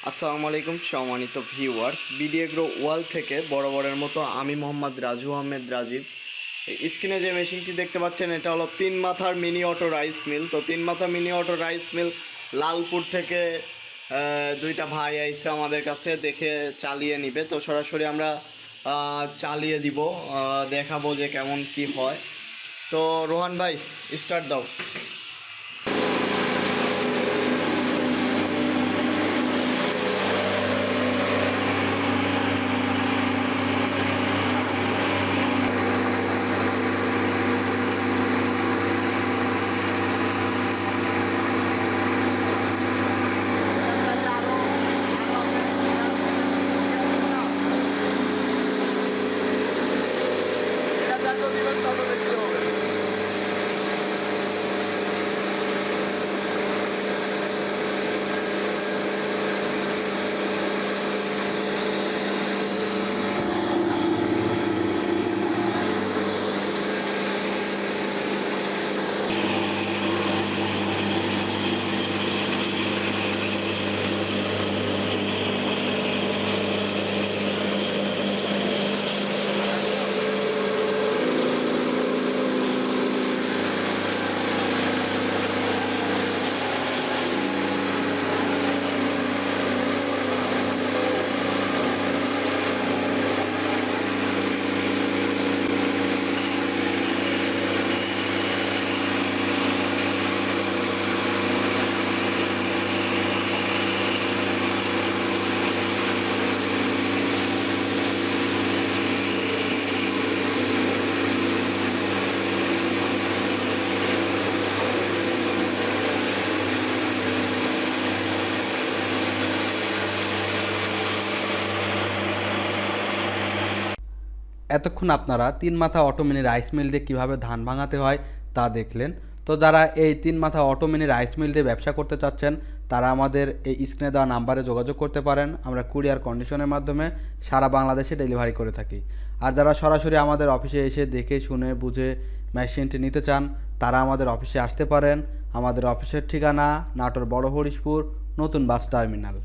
আসসালামু আলাইকুম সম্মানিত ভিউয়ার্স, বিডি এগ্রো ওয়াল থেকে বরাবরের মতো আমি মোহাম্মদ রাজু আহমেদ রাজীব। স্ক্রিনে যে মেশিনটি দেখতে পাচ্ছেন এটা হলো 3 মাথার মিনি অটো রাইস মিল। তো 3 মাথা mini auto rice mill Lalpur থেকে দুইটা ভাই আইসে আমাদের কাছে দেখে চালিয়ে নিবে। তো সরাসরি আমরা চালিয়ে দিব, দেখাবো যে কেমন কি হয়। তো রোহান ভাই স্টার্ট দাও। এতক্ষণ আপনারা 3 মাথা অটো মিনি রাইস মিল দিয়ে কীভাবে ধান ভাঙাতে হয় তা দেখলেন। তো যারা এই 3 মাথা অটো মিনি রাইস মিল দিয়ে ব্যবসা করতে চাচ্ছেন তারা আমাদের এই স্ক্রিনে দেওয়া নাম্বারে যোগাযোগ করতে পারেন। আমরা কুরিয়ার কন্ডিশনের মাধ্যমে সারা বাংলাদেশে ডেলিভারি করে থাকি। আর যারা সরাসরি আমাদের অফিসে এসে দেখে শুনে বুঝে মেশিনটি নিতে চান তারা আমাদের অফিসে আসতে পারেন। আমাদের অফিসের ঠিকানা নাটোর বড় হরিশপুর নতুন বাস টার্মিনাল।